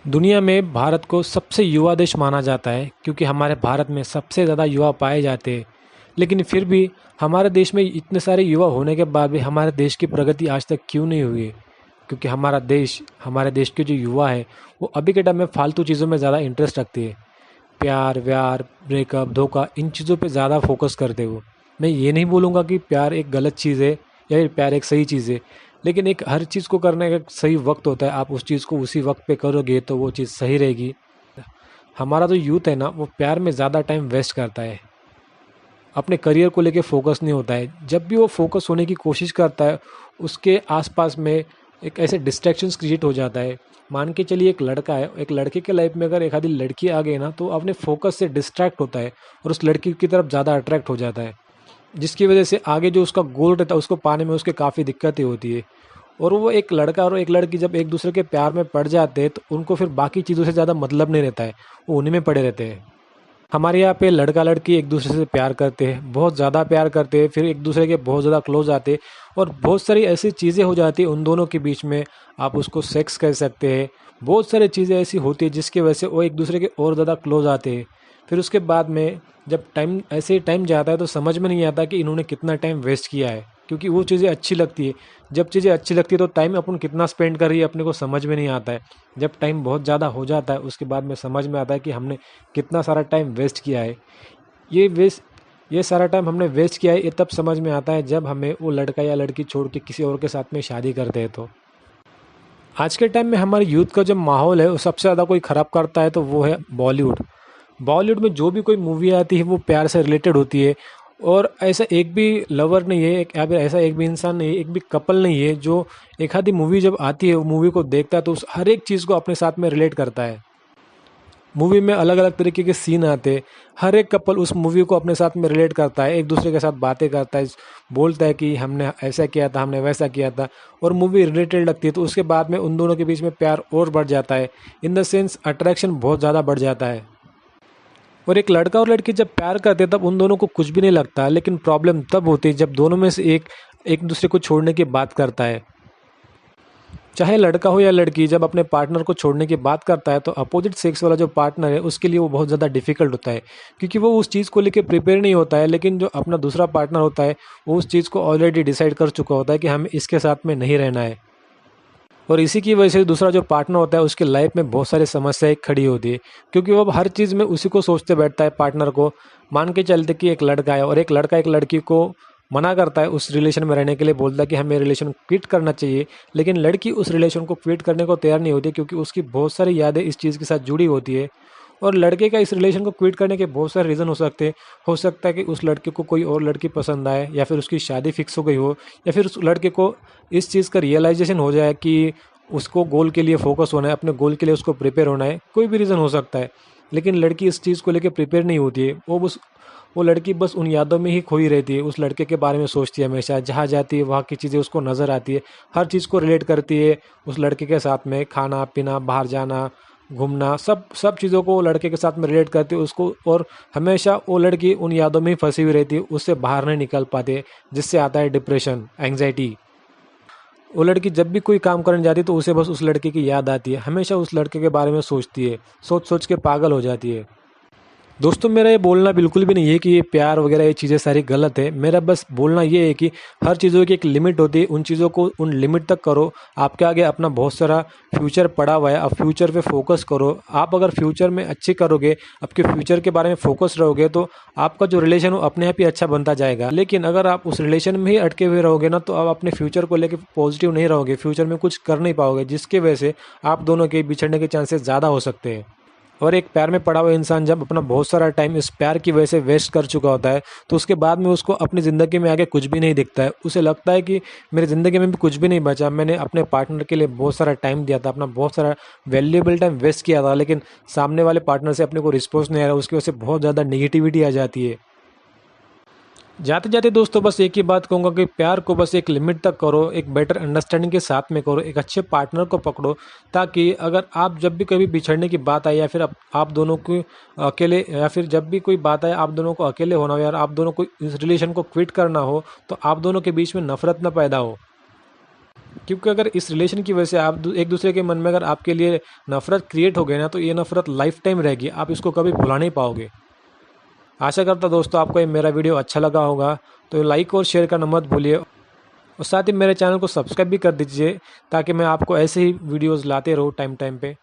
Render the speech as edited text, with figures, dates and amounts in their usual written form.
दुनिया में भारत को सबसे युवा देश माना जाता है क्योंकि हमारे भारत में सबसे ज़्यादा युवा पाए जाते हैं। लेकिन फिर भी हमारे देश में इतने सारे युवा होने के बाद भी हमारे देश की प्रगति आज तक क्यों नहीं हुई है? क्योंकि हमारे देश के जो युवा है वो अभी के टाइम में फालतू चीज़ों में ज़्यादा इंटरेस्ट रखते हैं। प्यार व्यार ब्रेकअप धोखा इन चीज़ों पे ज़्यादा फोकस करते हो। मैं ये नहीं बोलूँगा कि प्यार एक गलत चीज़ है या फिर प्यार एक सही चीज़ है, लेकिन एक हर चीज़ को करने का एक सही वक्त होता है। आप उस चीज़ को उसी वक्त पे करोगे तो वो चीज़ सही रहेगी। हमारा जो यूथ है ना वो प्यार में ज़्यादा टाइम वेस्ट करता है, अपने करियर को लेके फोकस नहीं होता है। जब भी वो फोकस होने की कोशिश करता है उसके आसपास में एक ऐसे डिस्ट्रैक्शंस क्रिएट हो जाता है। मान के चलिए एक लड़का है, एक लड़के के लाइफ में अगर एक आधी लड़की आ गई ना तो वो अपने फोकस से डिस्ट्रैक्ट होता है और उस लड़की की तरफ ज़्यादा अट्रैक्ट हो जाता है, जिसकी वजह से आगे जो उसका गोल रहता है उसको पाने में उसके काफ़ी दिक्कतें होती है। और वो एक लड़का और एक लड़की जब एक दूसरे के प्यार में पड़ जाते हैं तो उनको फिर बाकी चीज़ों से ज़्यादा मतलब नहीं रहता है, वो उन्हीं में पड़े रहते हैं। हमारे यहाँ पे लड़का लड़की एक दूसरे से प्यार करते हैं, बहुत ज़्यादा प्यार करते हैं, फिर एक दूसरे के बहुत ज़्यादा क्लोज आते हैं और बहुत सारी ऐसी चीज़ें हो जाती हैं उन दोनों के बीच में। आप उसको सेक्स कह सकते हैं। बहुत सारी चीज़ें ऐसी होती है जिसकी वजह से वो एक दूसरे के और ज़्यादा क्लोज आते हैं। फिर उसके बाद में जब टाइम ऐसे ही टाइम जाता है तो समझ में नहीं आता कि इन्होंने कितना टाइम वेस्ट किया है, क्योंकि वो चीज़ें अच्छी लगती है। जब चीज़ें अच्छी लगती है तो टाइम अपन कितना स्पेंड कर रही है अपने को समझ में नहीं आता है। जब टाइम बहुत ज़्यादा हो जाता है उसके बाद में समझ में आता है कि हमने कितना सारा टाइम वेस्ट किया है। ये वेस्ट ये सारा टाइम हमने वेस्ट किया है ये तब समझ में आता है जब हमें वो लड़का या लड़की छोड़ के किसी और के साथ में शादी करते हैं। तो आज के टाइम में हमारे यूथ का जो माहौल है वो सबसे ज़्यादा कोई ख़राब करता है तो वो है बॉलीवुड। बॉलीवुड में जो भी कोई मूवी आती है वो प्यार से रिलेटेड होती है। और ऐसा एक भी लवर नहीं है, एक या फिर ऐसा एक भी इंसान नहीं है, एक भी कपल नहीं है जो एक आधी मूवी जब आती है वो मूवी को देखता है तो उस हर एक चीज़ को अपने साथ में रिलेट करता है। मूवी में अलग अलग तरीके के सीन आते हैं, हर एक कपल उस मूवी को अपने साथ में रिलेट करता है, एक दूसरे के साथ बातें करता है, बोलता है कि हमने ऐसा किया था, हमने वैसा किया था, और मूवी रिलेटेड लगती है तो उसके बाद में उन दोनों के बीच में प्यार और बढ़ जाता है। इन द सेंस अट्रैक्शन बहुत ज़्यादा बढ़ जाता है। और एक लड़का और लड़की जब प्यार करते हैं तब उन दोनों को कुछ भी नहीं लगता, लेकिन प्रॉब्लम तब होती है जब दोनों में से एक एक दूसरे को छोड़ने की बात करता है। चाहे लड़का हो या लड़की जब अपने पार्टनर को छोड़ने की बात करता है तो अपोजिट सेक्स वाला जो पार्टनर है उसके लिए वो बहुत ज़्यादा डिफिकल्ट होता है, क्योंकि वो उस चीज़ को लेके प्रिपेयर नहीं होता है। लेकिन जो अपना दूसरा पार्टनर होता है वो उस चीज़ को ऑलरेडी डिसाइड कर चुका होता है कि हमें इसके साथ में नहीं रहना है। और इसी की वजह से दूसरा जो पार्टनर होता है उसकी लाइफ में बहुत सारी समस्याएं खड़ी होती है, क्योंकि वो अब हर चीज़ में उसी को सोचते बैठता है पार्टनर को। मान के चलते कि एक लड़का है और एक लड़का एक लड़की को मना करता है उस रिलेशन में रहने के लिए, बोलता है कि हमें रिलेशन क्विट करना चाहिए, लेकिन लड़की उस रिलेशन को क्विट करने को तैयार नहीं होती क्योंकि उसकी बहुत सारी यादें इस चीज़ के साथ जुड़ी होती है। और लड़के का इस रिलेशन को क्विट करने के बहुत सारे रीज़न हो सकते हैं। हो सकता है कि उस लड़के को कोई और लड़की पसंद आए, या फिर उसकी शादी फिक्स हो गई हो, या फिर उस लड़के को इस चीज़ का रियलाइजेशन हो जाए कि उसको गोल के लिए फोकस होना है, अपने गोल के लिए उसको प्रिपेयर होना है। कोई भी रीज़न हो सकता है, लेकिन लड़की इस चीज़ को लेकर प्रिपेयर नहीं होती है। वो लड़की बस उन यादों में ही खोई रहती है, उस लड़के के बारे में सोचती है हमेशा, जहाँ जाती है वहाँ की चीज़ें उसको नज़र आती है, हर चीज़ को रिलेट करती है उस लड़के के साथ में। खाना पीना, बाहर जाना, घूमना, सब सब चीज़ों को वो लड़के के साथ में रिलेट करती है उसको। और हमेशा वो लड़की उन यादों में ही फंसी हुई रहती है, उससे बाहर नहीं निकल पाते, जिससे आता है डिप्रेशन, एंग्जाइटी। वो लड़की जब भी कोई काम करने जाती है तो उसे बस उस लड़के की याद आती है, हमेशा उस लड़के के बारे में सोचती है, सोच सोच के पागल हो जाती है। दोस्तों, मेरा ये बोलना बिल्कुल भी नहीं है कि ये प्यार वगैरह ये चीज़ें सारी गलत है। मेरा बस बोलना ये है कि हर चीज़ों की एक लिमिट होती है, उन चीज़ों को उन लिमिट तक करो। आपके आगे अपना बहुत सारा फ्यूचर पड़ा हुआ है, आप फ्यूचर पे फोकस करो। आप अगर फ्यूचर में अच्छी करोगे, आपके फ्यूचर के बारे में फोकस रहोगे तो आपका जो रिलेशन हो अपने आप ही अच्छा बनता जाएगा। लेकिन अगर आप उस रिलेशन में ही अटके हुए रहोगे ना तो आप अपने फ्यूचर को लेकर पॉजिटिव नहीं रहोगे, फ्यूचर में कुछ कर नहीं पाओगे, जिसकी वजह से आप दोनों के बिछड़ने के चांसेस ज़्यादा हो सकते हैं। और एक प्यार में पड़ा हुआ इंसान जब अपना बहुत सारा टाइम इस प्यार की वजह से वेस्ट कर चुका होता है तो उसके बाद में उसको अपनी ज़िंदगी में आगे कुछ भी नहीं दिखता है। उसे लगता है कि मेरी ज़िंदगी में भी कुछ भी नहीं बचा, मैंने अपने पार्टनर के लिए बहुत सारा टाइम दिया था, अपना बहुत सारा वैल्यूएबल टाइम वेस्ट किया था, लेकिन सामने वाले पार्टनर से अपने को रिस्पॉन्स नहीं आ रहा, उसकी वजह से बहुत ज़्यादा नेगेटिविटी आ जाती है। जाते जाते दोस्तों बस एक ही बात कहूँगा कि प्यार को बस एक लिमिट तक करो, एक बेटर अंडरस्टैंडिंग के साथ में करो, एक अच्छे पार्टनर को पकड़ो, ताकि अगर आप जब भी कभी बिछड़ने की बात आए या फिर आप दोनों को अकेले, या फिर जब भी कोई बात आए आप दोनों को अकेले होना हो या आप दोनों को इस रिलेशन को क्विट करना हो तो आप दोनों के बीच में नफरत न पैदा हो। क्योंकि अगर इस रिलेशन की वजह से आप एक दूसरे के मन में अगर आपके लिए नफरत क्रिएट हो गई ना, तो ये नफरत लाइफ टाइम रहेगी, आप इसको कभी भुला नहीं पाओगे। आशा करता दोस्तों आपको ये मेरा वीडियो अच्छा लगा होगा, तो लाइक और शेयर करना मत भूलिए, और साथ ही मेरे चैनल को सब्सक्राइब भी कर दीजिए ताकि मैं आपको ऐसे ही वीडियोस लाते रहूँ टाइम टाइम पे।